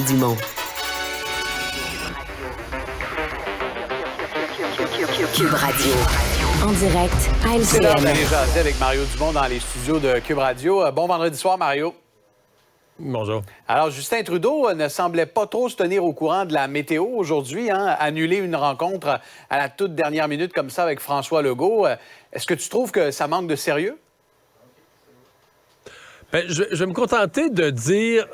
Dumont. Cube Radio. En direct à LCN. C'est l'heure d'aller jaser avec Mario Dumont dans les studios de Cube Radio. Bon vendredi soir, Mario. Bonjour. Alors, Justin Trudeau ne semblait pas trop se tenir au courant de la météo aujourd'hui, annuler une rencontre à la toute dernière minute comme ça avec François Legault. Est-ce que tu trouves que ça manque de sérieux? Ben, je vais me contenter de dire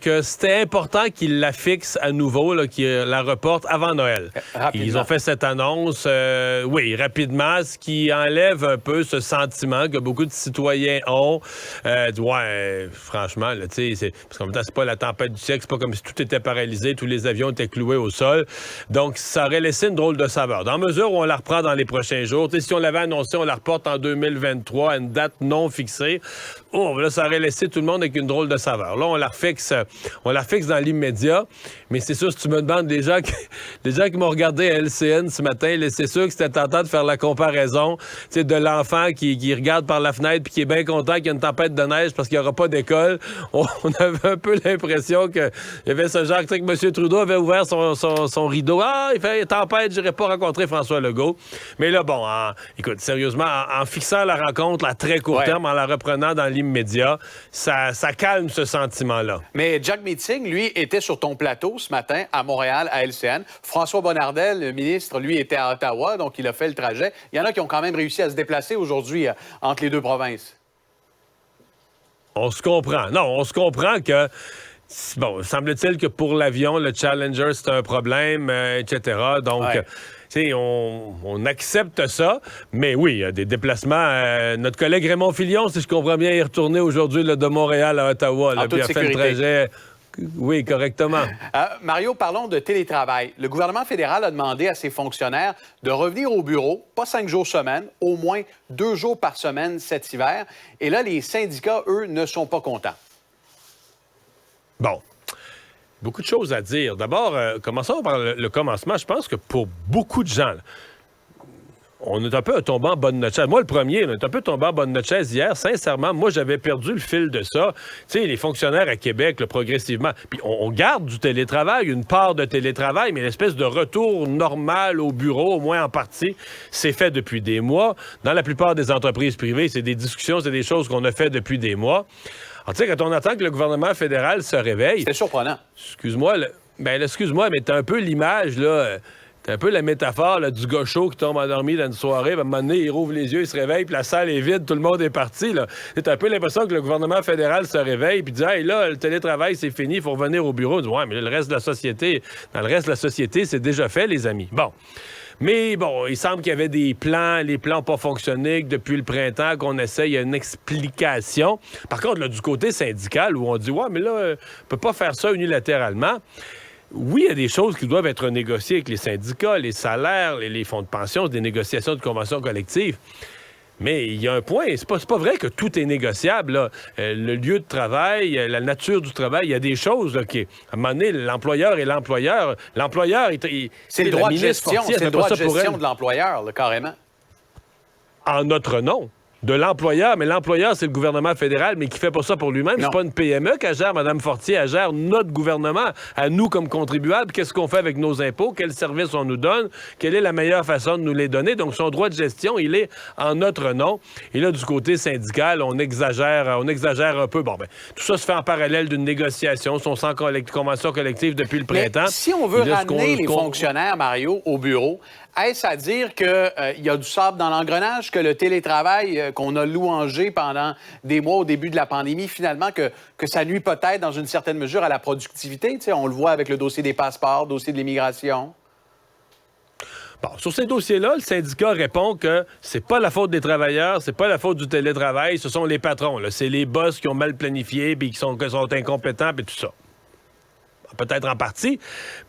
que c'était important qu'ils la fixent à nouveau, qu'ils la reportent avant Noël. Ils ont fait cette annonce, rapidement, ce qui enlève un peu ce sentiment que beaucoup de citoyens ont. Franchement, parce qu'en même temps, c'est pas la tempête du siècle, c'est pas comme si tout était paralysé, tous les avions étaient cloués au sol. Donc, ça aurait laissé une drôle de saveur. Dans mesure où on la reprend dans les prochains jours, si on l'avait annoncé, on la reporte en 2023 à une date non fixée. Là, ça aurait laissé tout le monde avec une drôle de saveur. Là, on la fixe dans l'immédiat. Mais c'est sûr, si tu me demandes les gens qui m'ont regardé à LCN ce matin, c'est sûr que c'était tentant de faire la comparaison de l'enfant qui regarde par la fenêtre puis qui est bien content qu'il y a une tempête de neige parce qu'il n'y aura pas d'école. On avait un peu l'impression qu'il y avait ce genre que M. Trudeau avait ouvert son rideau. Ah, il fait tempête, je n'irai pas rencontrer François Legault. Mais là, bon, écoute, sérieusement, en fixant la rencontre à très court terme, en la reprenant dans l'immédiat, ça calme ce sentiment-là. Mais Jack Meeting, lui, était sur ton plateau ce matin à Montréal, à LCN. François Bonnardel, le ministre, lui, était à Ottawa, donc il a fait le trajet. Il y en a qui ont quand même réussi à se déplacer aujourd'hui entre les deux provinces. On se comprend. Non, on se comprend que... Bon, semble-t-il que pour l'avion, le Challenger, c'est un problème, etc. Donc... On accepte ça, mais oui, il y a des déplacements. Notre collègue Raymond Filion, si je comprends bien, est retourné aujourd'hui de Montréal à Ottawa. Puis il a fait le trajet. Oui, correctement. Mario, parlons de télétravail. Le gouvernement fédéral a demandé à ses fonctionnaires de revenir au bureau, pas 5 jours semaine, au moins 2 jours par semaine cet hiver. Et là, les syndicats, eux, ne sont pas contents. Bon. Beaucoup de choses à dire. D'abord, commençons par le commencement. Je pense que pour beaucoup de gens, on est un peu tombé en bas de notre chaise. Moi, le premier, on est un peu tombé en bas de notre chaise hier. Sincèrement, moi, j'avais perdu le fil de ça. Tu sais, les fonctionnaires à Québec, progressivement. Puis on garde du télétravail, une part de télétravail, mais l'espèce de retour normal au bureau, au moins en partie, c'est fait depuis des mois. Dans la plupart des entreprises privées, c'est des discussions, c'est des choses qu'on a fait depuis des mois. Alors, tu sais, quand on attend que le gouvernement fédéral se réveille... C'est surprenant. Excuse-moi, mais t'as un peu l'image, là... T'as un peu la métaphore là, du gars chaud qui tombe endormi dans une soirée. À un moment donné, il rouvre les yeux, il se réveille, puis la salle est vide, tout le monde est parti. Là. T'as un peu l'impression que le gouvernement fédéral se réveille, puis dit « Hey, là, le télétravail, c'est fini, il faut revenir au bureau. » Ouais, mais le reste de la société, dans le reste de la société, c'est déjà fait, les amis. Bon. Mais bon, il semble qu'il y avait des plans, les plans n'ont pas fonctionné, que depuis le printemps qu'on essaye, il y a une explication. Par contre, là, du côté syndical, où on dit « Ouais, mais là, on peut pas faire ça unilatéralement. » Oui, il y a des choses qui doivent être négociées avec les syndicats, les salaires, les fonds de pension, des négociations de conventions collectives. Mais il y a un point, c'est pas vrai que tout est négociable. Là. Le lieu de travail, la nature du travail, il y a des choses là, qui, à un moment donné, l'employeur est l'employeur. L'employeur, c'est le droit de gestion, c'est le droit de gestion de l'employeur, là, carrément. En notre nom. De l'employeur, mais l'employeur, c'est le gouvernement fédéral, mais qui fait pas ça pour lui-même. C'est pas une PME qu'elle gère, Mme Fortier, elle gère notre gouvernement, à nous comme contribuables. Qu'est-ce qu'on fait avec nos impôts? Quels services on nous donne? Quelle est la meilleure façon de nous les donner? Donc, son droit de gestion, il est en notre nom. Et là, du côté syndical, on exagère un peu. Bon, tout ça se fait en parallèle d'une négociation, son sans convention collective depuis le printemps. Mais si on veut ramener les fonctionnaires, Mario, au bureau, est-ce à dire qu'il y a du sable dans l'engrenage, que le télétravail qu'on a louangé pendant des mois au début de la pandémie, finalement, que ça nuit peut-être dans une certaine mesure à la productivité? T'sais, on le voit avec le dossier des passeports, le dossier de l'immigration. Bon, sur ces dossiers-là, le syndicat répond que c'est pas la faute des travailleurs, c'est pas la faute du télétravail, ce sont les patrons. Là. C'est les boss qui ont mal planifié, puis qui sont incompétents, puis tout ça. Peut-être en partie,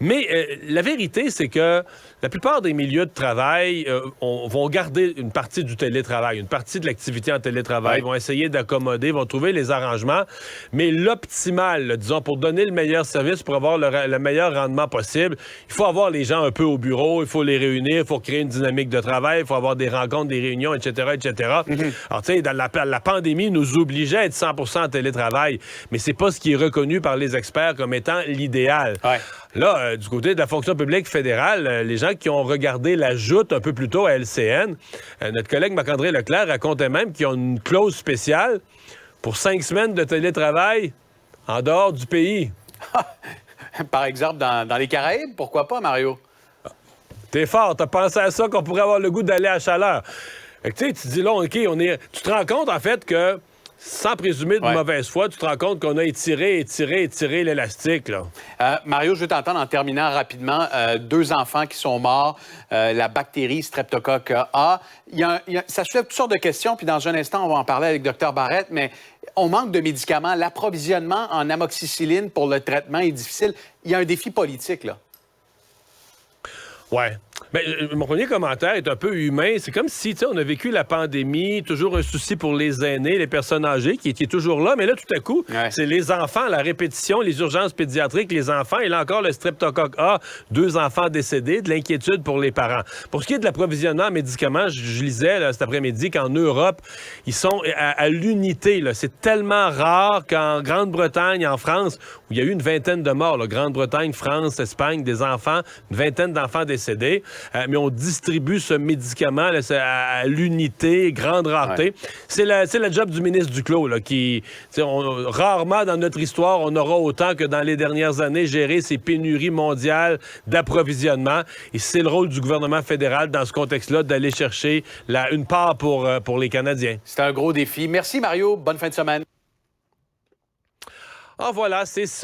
mais la vérité, c'est que la plupart des milieux de travail vont garder une partie du télétravail, une partie de l'activité en télétravail, vont essayer d'accommoder, vont trouver les arrangements, mais l'optimal, disons, pour donner le meilleur service, pour avoir le meilleur rendement possible, il faut avoir les gens un peu au bureau, il faut les réunir, il faut créer une dynamique de travail, il faut avoir des rencontres, des réunions, etc., etc. Mm-hmm. Alors, tu sais, la pandémie nous obligeait à être 100% en télétravail, mais c'est pas ce qui est reconnu par les experts comme étant l'idéal. idéal. Ouais. Là, du côté de la fonction publique fédérale, les gens qui ont regardé la joute un peu plus tôt à LCN, notre collègue Marc-André Leclerc racontait même qu'ils ont une clause spéciale pour 5 semaines de télétravail en dehors du pays. Par exemple, dans les Caraïbes, pourquoi pas, Mario? T'es fort, t'as pensé à ça qu'on pourrait avoir le goût d'aller à chaleur. Fait que, tu sais, tu dis là, OK, tu te rends compte, en fait, que sans présumer de mauvaise foi, tu te rends compte qu'on a étiré l'élastique, là. Mario, je veux t'entendre en terminant rapidement. 2 enfants qui sont morts, la bactérie Streptocoque A. Ça soulève toutes sortes de questions, puis dans un instant, on va en parler avec Dr Barrette, mais on manque de médicaments. L'approvisionnement en amoxicilline pour le traitement est difficile. Il y a un défi politique, là. Ouais. Mais mon premier commentaire est un peu humain. C'est comme si, tu sais, on a vécu la pandémie, toujours un souci pour les aînés, les personnes âgées, qui est toujours là. Mais là, tout à coup, c'est les enfants, la répétition, les urgences pédiatriques, les enfants. Et là encore, le streptocoque A, 2 enfants décédés, de l'inquiétude pour les parents. Pour ce qui est de l'approvisionnement en médicaments, je lisais là, cet après-midi qu'en Europe, ils sont à l'unité. Là. C'est tellement rare qu'en Grande-Bretagne, en France, où il y a eu une vingtaine de morts, là, Grande-Bretagne, France, Espagne, des enfants, une vingtaine d'enfants décédés. Mais on distribue ce médicament là, à l'unité, grande rareté. Ouais. C'est la job du ministre Duclos, là, qui, rarement dans notre histoire, on aura autant que dans les dernières années géré ces pénuries mondiales d'approvisionnement. Et c'est le rôle du gouvernement fédéral dans ce contexte-là d'aller chercher une part pour les Canadiens. C'est un gros défi. Merci, Mario. Bonne fin de semaine. Ah, voilà, c'est ça.